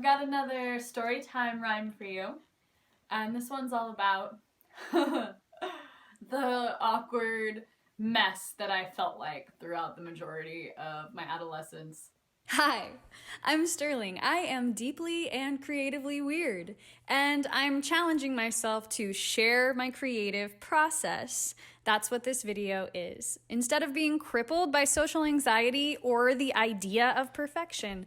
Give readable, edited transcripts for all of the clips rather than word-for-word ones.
got another story time rhyme for you, and this one's all about the awkward mess that I felt like throughout the majority of my adolescence. Hi, I'm Stirling. I am deeply and creatively weird, and I'm challenging myself to share my creative process. That's what this video is. Instead of being crippled by social anxiety or the idea of perfection,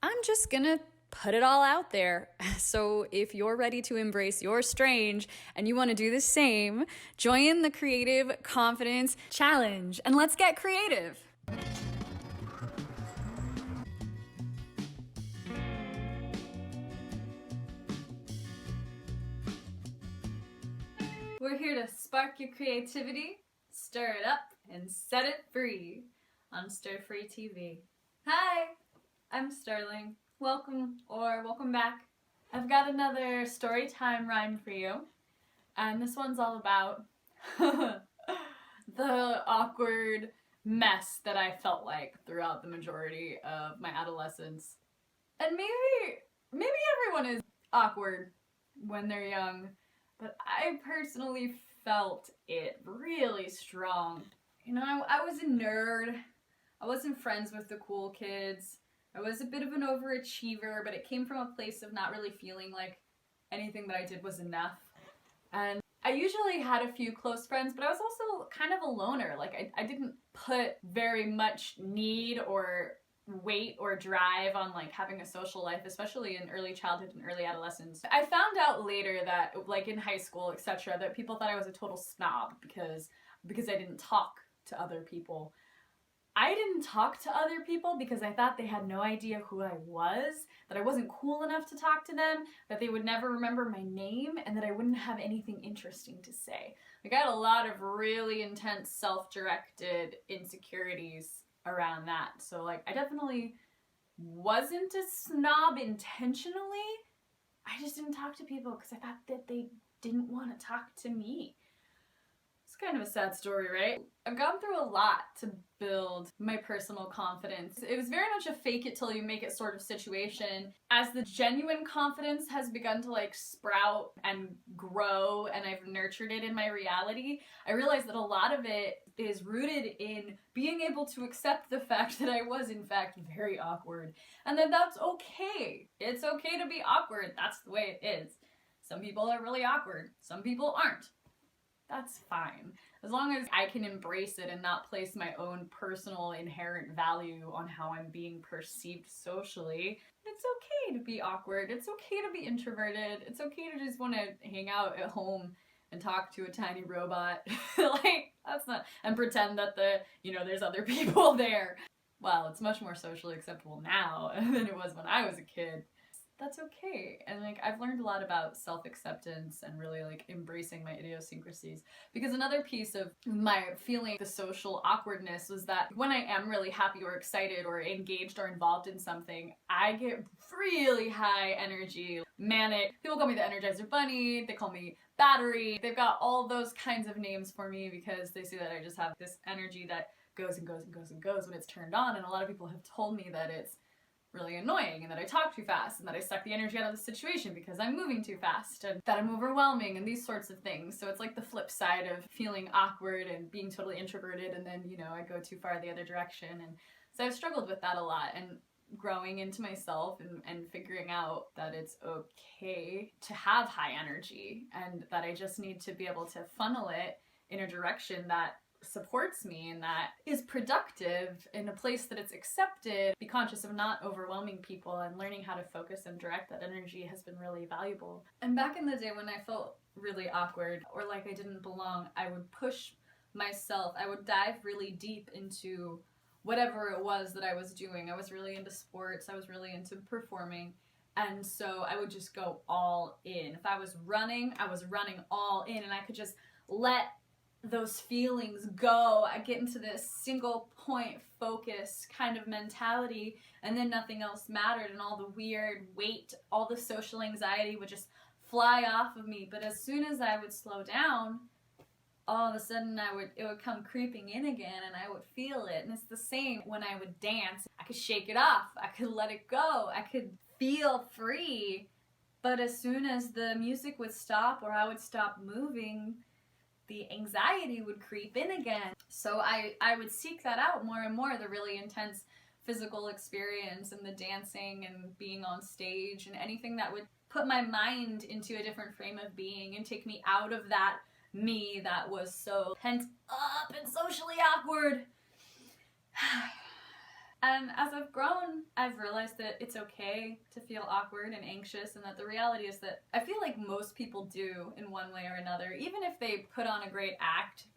I'm just gonna put it all out there. So if you're ready to embrace your strange and you want to do the same, join the Creative Confidence Challenge and let's get creative. We're here to spark your creativity, stir it up, and set it free on Stir Free TV. Hi, I'm Stirling. Welcome back. I've got another story time rhyme for you, and this one's all about the awkward mess that I felt like throughout the majority of my adolescence. And maybe everyone is awkward when they're young, but I personally felt it really strong. You know, I was a nerd. I wasn't friends with the cool kids. I was a bit of an overachiever, but it came from a place of not really feeling like anything that I did was enough. And I usually had a few close friends, but I was also kind of a loner. Like, I didn't put very much need or weight or drive on like having a social life, especially in early childhood and early adolescence. I found out later that like in high school, etc., that people thought I was a total snob because I didn't talk to other people. I didn't talk to other people because I thought they had no idea who I was, that I wasn't cool enough to talk to them, that they would never remember my name, and that I wouldn't have anything interesting to say. Like, I had a lot of really intense self-directed insecurities around that. So like, I definitely wasn't a snob intentionally. I just didn't talk to people because I thought that they didn't want to talk to me. It's kind of a sad story, right? I've gone through a lot to build my personal confidence. It was very much a fake it till you make it sort of situation. As the genuine confidence has begun to like sprout and grow and I've nurtured it in my reality, I realized that a lot of it is rooted in being able to accept the fact that I was in fact very awkward and that that's okay. It's okay to be awkward. That's the way it is. Some people are really awkward. Some people aren't. That's fine. As long as I can embrace it and not place my own personal inherent value on how I'm being perceived socially, it's okay to be awkward. It's okay to be introverted. It's okay to just want to hang out at home and talk to a tiny robot. Like, that's not, and pretend that there's other people there. Well, it's much more socially acceptable now than it was when I was a kid. That's okay. And like, I've learned a lot about self-acceptance and really like embracing my idiosyncrasies, because another piece of my feeling the social awkwardness was that when I am really happy or excited or engaged or involved in something, I get really high energy, manic. People call me the Energizer Bunny, they call me Battery. They've got all those kinds of names for me because they see that I just have this energy that goes and goes and goes and goes when it's turned on. And a lot of people have told me that it's really annoying and that I talk too fast and that I suck the energy out of the situation because I'm moving too fast and that I'm overwhelming and these sorts of things. So it's like the flip side of feeling awkward and being totally introverted, and then, I go too far the other direction. And so I've struggled with that a lot, and growing into myself and figuring out that it's okay to have high energy and that I just need to be able to funnel it in a direction that supports me and that is productive in a place that it's accepted. Be conscious of not overwhelming people, and learning how to focus and direct that energy has been really valuable. And back in the day when I felt really awkward or like I didn't belong, I would push myself. I would dive really deep into whatever it was that I was doing. I was really into sports. I was really into performing. And so I would just go all in. If I was running all in, and I could just let those feelings go. I get into this single point focus kind of mentality, and then nothing else mattered, and all the weird weight, all the social anxiety would just fly off of me. But as soon as I would slow down, all of a sudden it would come creeping in again, and I would feel it. And it's the same when I would dance. I could shake it off. I could let it go. I could feel free. But as soon as the music would stop or I would stop moving, the anxiety would creep in again. So I would seek that out more and more, the really intense physical experience and the dancing and being on stage and anything that would put my mind into a different frame of being and take me out of that me that was so pent up and socially awkward. And as I've grown, I've realized that it's okay to feel awkward and anxious, and that the reality is that I feel like most people do in one way or another. Even if they put on a great act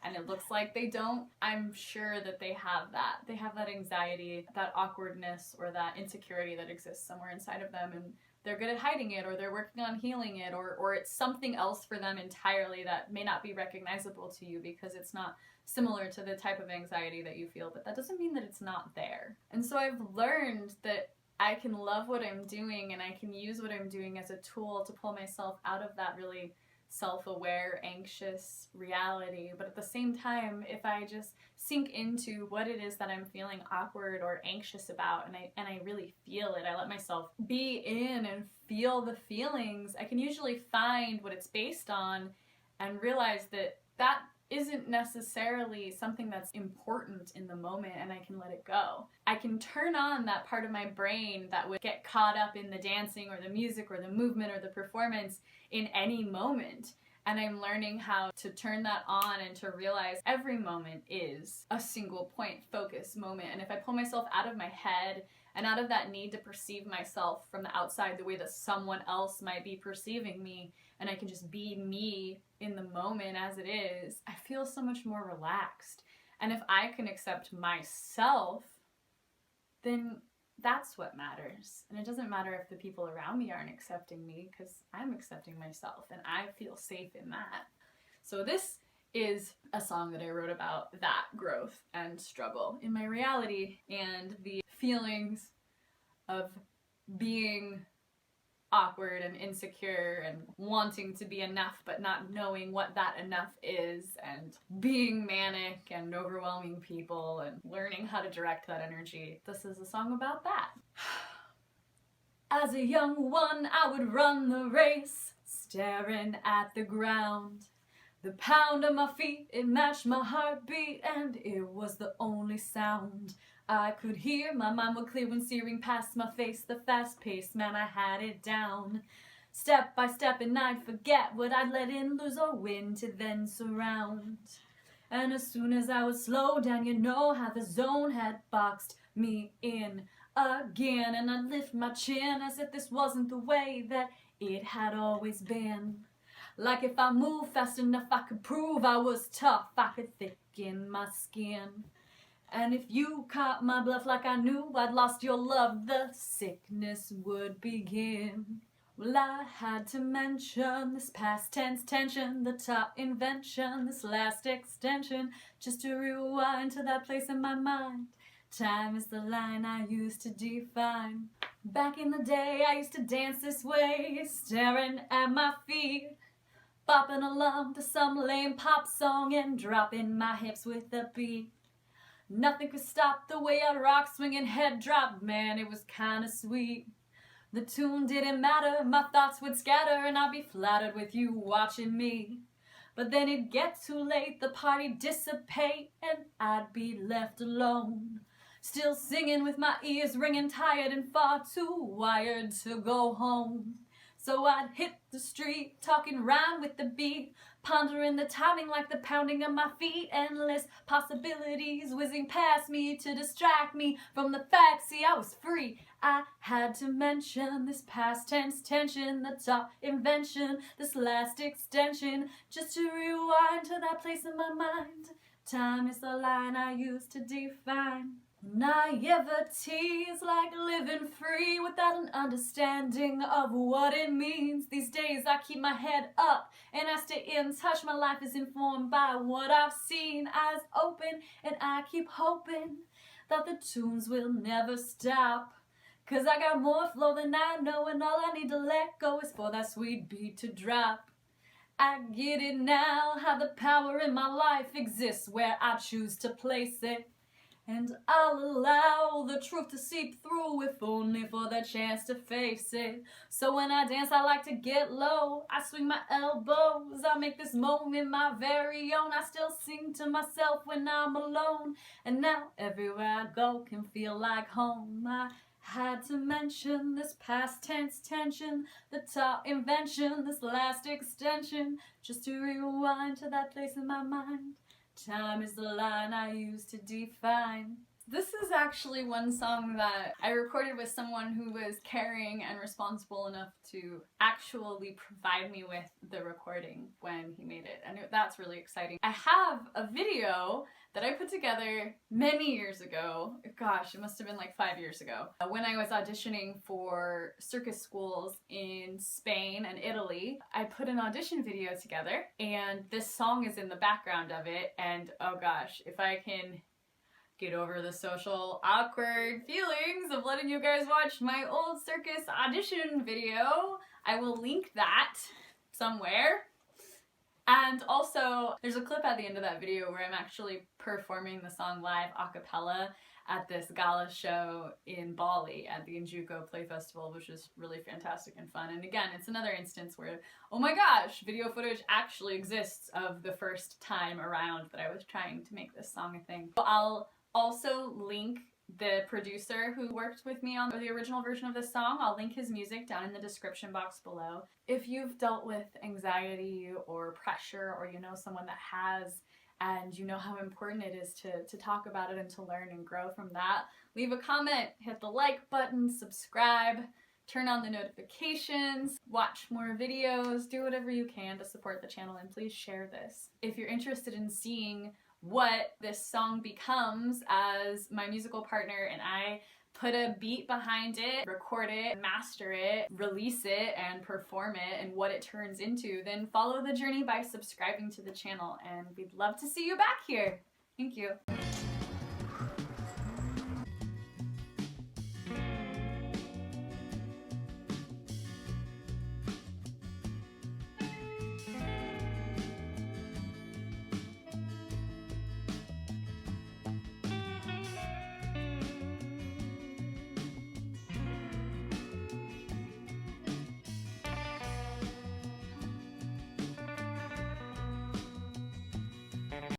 and it looks like they don't, I'm sure that they have that. They have that anxiety, that awkwardness, or that insecurity that exists somewhere inside of them, and they're good at hiding it, or they're working on healing it, or it's something else for them entirely that may not be recognizable to you because it's not similar to the type of anxiety that you feel, but that doesn't mean that it's not there. And so I've learned that I can love what I'm doing and I can use what I'm doing as a tool to pull myself out of that really self-aware, anxious reality. But at the same time, if I just sink into what it is that I'm feeling awkward or anxious about, and I really feel it, I let myself be in and feel the feelings, I can usually find what it's based on and realize that that isn't necessarily something that's important in the moment, and I can let it go. I can turn on that part of my brain that would get caught up in the dancing or the music or the movement or the performance in any moment. And I'm learning how to turn that on and to realize every moment is a single point focus moment. And if I pull myself out of my head and out of that need to perceive myself from the outside the way that someone else might be perceiving me, and I can just be me in the moment as it is, I feel so much more relaxed. And if I can accept myself, then that's what matters. And it doesn't matter if the people around me aren't accepting me, because I'm accepting myself and I feel safe in that. So this is a song that I wrote about that growth and struggle in my reality and the feelings of being awkward and insecure and wanting to be enough but not knowing what that enough is, and being manic and overwhelming people and learning how to direct that energy. This is a song about that. As a young one, I would run the race, staring at the ground. The pound of my feet, it matched my heartbeat, and it was the only sound I could hear. My mind would clear when searing past my face. The fast pace, man, I had it down. Step by step, and I'd forget what I'd let in, lose or win, to then surround. And as soon as I would slow down, you know how the zone had boxed me in again. And I'd lift my chin as if this wasn't the way that it had always been. Like if I moved fast enough, I could prove I was tough. I could thicken my skin. And if you caught my bluff like I knew I'd lost your love, the sickness would begin. Well, I had to mention this past tense tension, the top invention, this last extension, just to rewind to that place in my mind. Time is the line I used to define. Back in the day, I used to dance this way, staring at my feet, bopping along to some lame pop song and dropping my hips with the beat. Nothing could stop the way I rock, swinging head drop, man, it was kinda sweet. The tune didn't matter, my thoughts would scatter, and I'd be flattered with you watching me. But then it'd get too late, the party dissipate, and I'd be left alone. Still singing with my ears ringing, tired and far too wired to go home. So I'd hit the street, talking rhyme with the beat, pondering the timing like the pounding of my feet. Endless possibilities whizzing past me to distract me from the fact, see, I was free. I had to mention this past tense tension, the top invention, this last extension, just to rewind to that place in my mind. Time is the line I used to define. Naivety is like living free without an understanding of what it means. These days I keep my head up and I stay in touch. My life is informed by what I've seen, eyes open, and I keep hoping that the tunes will never stop. 'Cause I got more flow than I know, and all I need to let go is for that sweet beat to drop. I get it now, how the power in my life exists where I choose to place it. And I'll allow the truth to seep through, if only for the chance to face it. So when I dance, I like to get low. I swing my elbows, I make this moment my very own. I still sing to myself when I'm alone. And now everywhere I go can feel like home. I had to mention this past tense tension, the top invention, this last extension, just to rewind to that place in my mind. Time is the line I use to define. This is actually one song that I recorded with someone who was caring and responsible enough to actually provide me with the recording when he made it, and that's really exciting. I have a video that I put together many years ago. Gosh, it must have been like 5 years ago, when I was auditioning for circus schools in Spain and Italy. I put an audition video together, and this song is in the background of it, and oh gosh, if I can get over the social awkward feelings of letting you guys watch my old circus audition video, I will link that somewhere. And also, there's a clip at the end of that video where I'm actually performing the song live a cappella at this gala show in Bali at the Injuko Play Festival, which is really fantastic and fun. And again, it's another instance where, oh my gosh, video footage actually exists of the first time around that I was trying to make this song a thing. I'll also link the producer who worked with me on the original version of this song. I'll link his music down in the description box below. If you've dealt with anxiety or pressure, or you know someone that has, and you know how important it is to talk about it and to learn and grow from that, leave a comment, hit the like button, subscribe, turn on the notifications, watch more videos, do whatever you can to support the channel, and please share this. If you're interested in seeing what this song becomes as my musical partner and I put a beat behind it, record it, master it, release it, and perform it, and what it turns into, then follow the journey by subscribing to the channel, and we'd love to see you back here. Thank you.